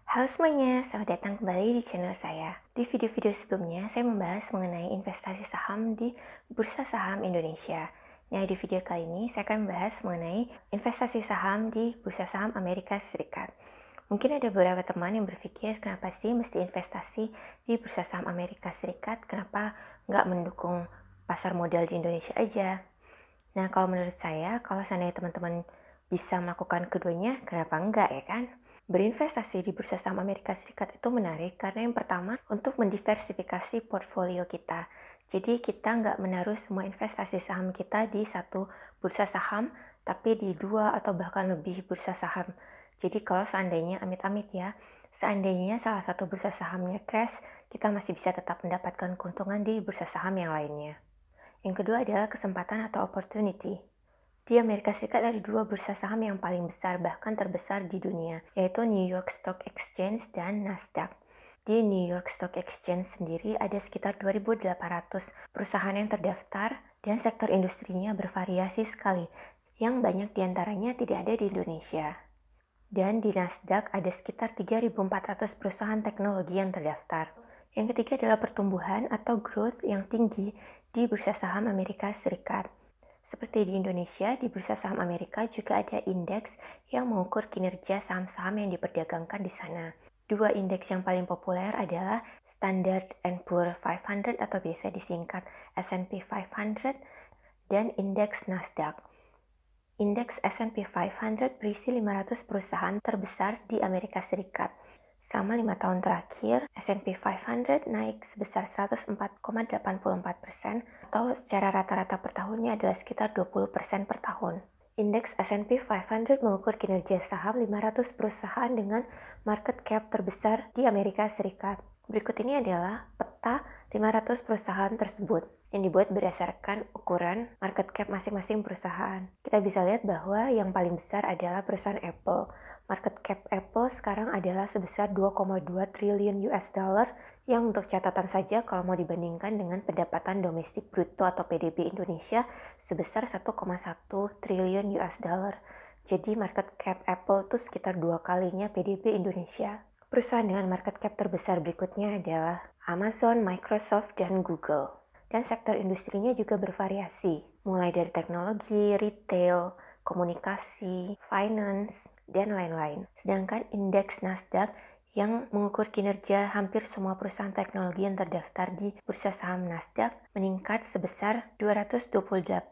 Halo semuanya, selamat datang kembali di channel saya. Di video-video sebelumnya, saya membahas mengenai investasi saham di Bursa Saham Indonesia. Nah, di video kali ini saya akan membahas mengenai investasi saham di Bursa Saham Amerika Serikat. Mungkin ada beberapa teman yang berpikir, kenapa sih mesti investasi di Bursa Saham Amerika Serikat? Kenapa nggak mendukung pasar modal di Indonesia aja? Nah, kalau menurut saya, kalau seandainya teman-teman bisa melakukan keduanya, kenapa enggak ya kan? Berinvestasi di bursa saham Amerika Serikat itu menarik karena yang pertama untuk mendiversifikasi portfolio kita. Jadi kita nggak menaruh semua investasi saham kita di satu bursa saham, tapi di dua atau bahkan lebih bursa saham. Jadi kalau seandainya amit-amit ya, seandainya salah satu bursa sahamnya crash, kita masih bisa tetap mendapatkan keuntungan di bursa saham yang lainnya. Yang kedua adalah kesempatan atau opportunity. Di Amerika Serikat ada dua bursa saham yang paling besar, bahkan terbesar di dunia, yaitu New York Stock Exchange dan Nasdaq. Di New York Stock Exchange sendiri ada sekitar 2.800 perusahaan yang terdaftar dan sektor industrinya bervariasi sekali, yang banyak diantaranya tidak ada di Indonesia. Dan di Nasdaq ada sekitar 3.400 perusahaan teknologi yang terdaftar. Yang ketiga adalah pertumbuhan atau growth yang tinggi di bursa saham Amerika Serikat. Seperti di Indonesia, di bursa saham Amerika juga ada indeks yang mengukur kinerja saham-saham yang diperdagangkan di sana. Dua indeks yang paling populer adalah Standard & Poor's 500 atau biasa disingkat S&P 500 dan indeks Nasdaq. Indeks S&P 500 berisi 500 perusahaan terbesar di Amerika Serikat. Selama 5 tahun terakhir, S&P 500 naik sebesar 104,84% atau secara rata-rata per tahunnya adalah sekitar 20% per tahun. Indeks S&P 500 mengukur kinerja saham 500 perusahaan dengan market cap terbesar di Amerika Serikat. Berikut ini adalah peta 500 perusahaan tersebut yang dibuat berdasarkan ukuran market cap masing-masing perusahaan. Kita bisa lihat bahwa yang paling besar adalah perusahaan Apple. Market cap Apple sekarang adalah sebesar 2,2 triliun US dollar yang untuk catatan saja kalau mau dibandingkan dengan pendapatan domestik bruto atau PDB Indonesia sebesar 1,1 triliun US dollar. Jadi market cap Apple itu sekitar 2 kalinya PDB Indonesia. Perusahaan dengan market cap terbesar berikutnya adalah Amazon, Microsoft, dan Google. Dan sektor industrinya juga bervariasi, mulai dari teknologi, retail, komunikasi, finance, dan lain-lain. Sedangkan indeks Nasdaq yang mengukur kinerja hampir semua perusahaan teknologi yang terdaftar di bursa saham Nasdaq meningkat sebesar 228,4%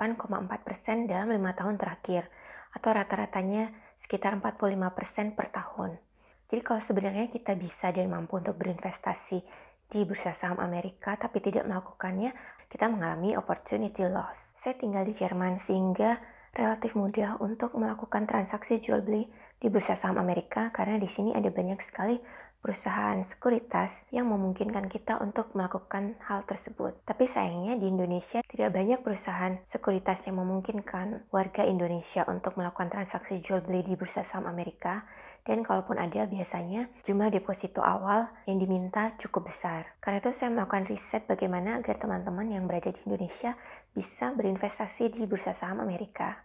dalam 5 tahun terakhir, atau rata-ratanya sekitar 45% per tahun. Jadi kalau sebenarnya kita bisa dan mampu untuk berinvestasi di bursa saham Amerika tapi tidak melakukannya, kita mengalami opportunity loss. Saya tinggal di Jerman sehingga relatif mudah untuk melakukan transaksi jual beli di bursa saham Amerika karena di sini ada banyak sekali perusahaan sekuritas yang memungkinkan kita untuk melakukan hal tersebut. Tapi sayangnya di Indonesia tidak banyak perusahaan sekuritas yang memungkinkan warga Indonesia untuk melakukan transaksi jual beli di bursa saham Amerika. Dan kalaupun ada, biasanya jumlah deposito awal yang diminta cukup besar. Karena itu saya melakukan riset bagaimana agar teman-teman yang berada di Indonesia bisa berinvestasi di bursa saham Amerika.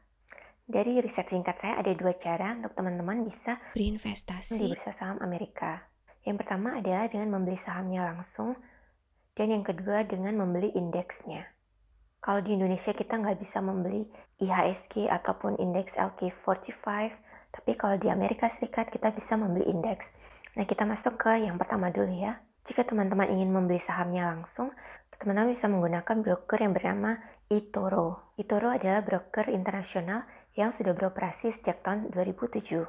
Dari riset singkat saya ada 2 cara untuk teman-teman bisa berinvestasi di bursa saham Amerika. Yang pertama adalah dengan membeli sahamnya langsung, dan yang kedua dengan membeli indeksnya. Kalau di Indonesia kita nggak bisa membeli IHSG ataupun indeks LQ45, tapi kalau di Amerika Serikat kita bisa membeli indeks. Nah, kita masuk ke yang pertama dulu ya. Jika teman-teman ingin membeli sahamnya langsung, teman-teman bisa menggunakan broker yang bernama eToro. eToro adalah broker internasional yang sudah beroperasi sejak tahun 2007.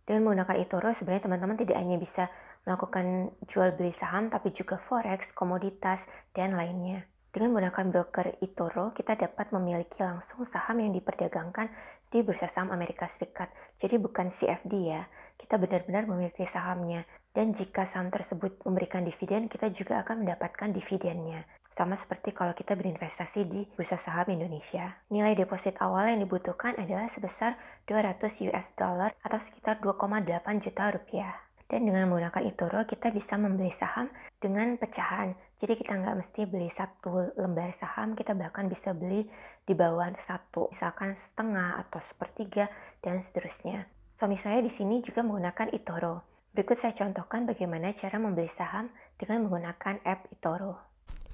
Dengan menggunakan eToro, sebenarnya teman-teman tidak hanya bisa melakukan jual beli saham, tapi juga forex, komoditas, dan lainnya. Dengan menggunakan broker eToro, kita dapat memiliki langsung saham yang diperdagangkan di bursa saham Amerika Serikat. Jadi bukan CFD ya, kita benar-benar memiliki sahamnya. Dan jika saham tersebut memberikan dividen, kita juga akan mendapatkan dividennya. Sama seperti kalau kita berinvestasi di bursa saham Indonesia. Nilai deposit awal yang dibutuhkan adalah sebesar 200 US dollar atau sekitar 2,8 juta rupiah. Dan dengan menggunakan eToro, kita bisa membeli saham dengan pecahan. Jadi kita nggak mesti beli satu lembar saham, kita bahkan bisa beli di bawah satu, misalkan setengah atau sepertiga, dan seterusnya. Suami saya di sini juga menggunakan eToro. Berikut saya contohkan bagaimana cara membeli saham dengan menggunakan app eToro.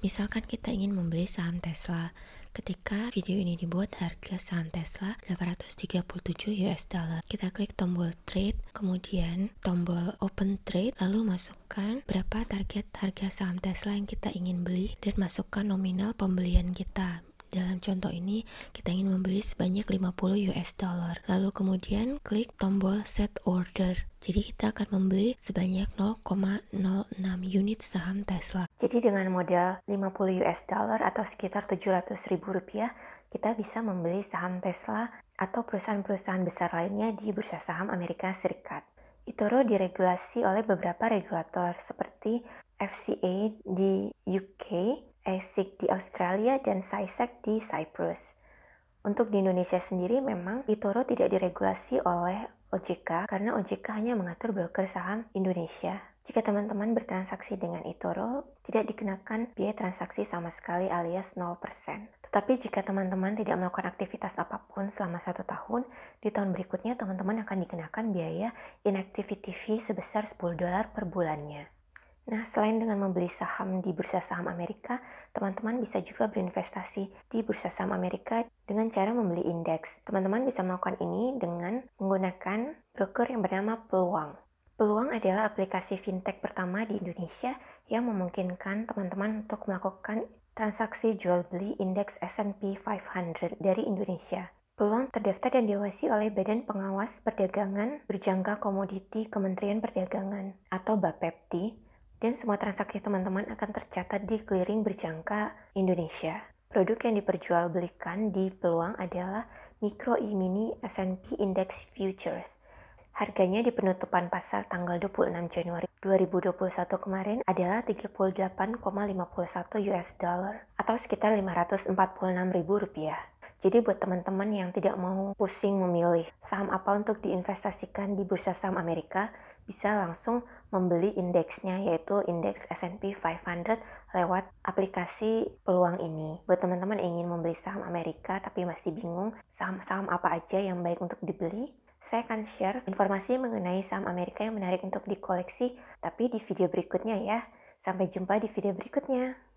Misalkan kita ingin membeli saham Tesla. Ketika video ini dibuat, harga saham Tesla 837 US dollar. Kita klik tombol trade, kemudian tombol open trade, lalu masukkan berapa target harga saham Tesla yang kita ingin beli dan masukkan nominal pembelian kita. Dalam contoh ini, kita ingin membeli sebanyak 50 US dollar. Lalu kemudian klik tombol set order. Jadi kita akan membeli sebanyak 0,06 unit saham Tesla. Jadi dengan modal 50 US dollar atau sekitar 700 ribu rupiah, kita bisa membeli saham Tesla atau perusahaan-perusahaan besar lainnya di Bursa Saham Amerika Serikat. eToro diregulasi oleh beberapa regulator seperti FCA di UK, ASIC di Australia, dan SISAC di Cyprus. Untuk di Indonesia sendiri memang eToro tidak diregulasi oleh OJK karena OJK hanya mengatur broker saham Indonesia. Jika teman-teman bertransaksi dengan eToro, tidak dikenakan biaya transaksi sama sekali alias 0%. Tetapi jika teman-teman tidak melakukan aktivitas apapun selama 1 tahun, di tahun berikutnya teman-teman akan dikenakan biaya inactivity fee sebesar $10 per bulannya. Nah, selain dengan membeli saham di Bursa Saham Amerika, teman-teman bisa juga berinvestasi di Bursa Saham Amerika dengan cara membeli indeks. Teman-teman bisa melakukan ini dengan menggunakan broker yang bernama Peluang. Peluang adalah aplikasi fintech pertama di Indonesia yang memungkinkan teman-teman untuk melakukan transaksi jual beli indeks S&P 500 dari Indonesia. Peluang terdaftar dan diawasi oleh Badan Pengawas Perdagangan Berjangka Komoditi Kementerian Perdagangan atau BAPEPTI, dan semua transaksi teman-teman akan tercatat di clearing berjangka Indonesia. Produk yang diperjualbelikan di Peluang adalah Micro E-mini S&P Index Futures. Harganya di penutupan pasar tanggal 26 Januari 2021 kemarin adalah 38,51 US dollar atau sekitar 546 ribu rupiah. Jadi buat teman-teman yang tidak mau pusing memilih saham apa untuk diinvestasikan di Bursa Saham Amerika, bisa langsung membeli indeksnya, yaitu indeks S&P 500 lewat aplikasi Peluang ini. Buat teman-teman yang ingin membeli saham Amerika tapi masih bingung saham-saham apa aja yang baik untuk dibeli, saya akan share informasi mengenai saham Amerika yang menarik untuk dikoleksi, tapi di video berikutnya ya. Sampai jumpa di video berikutnya.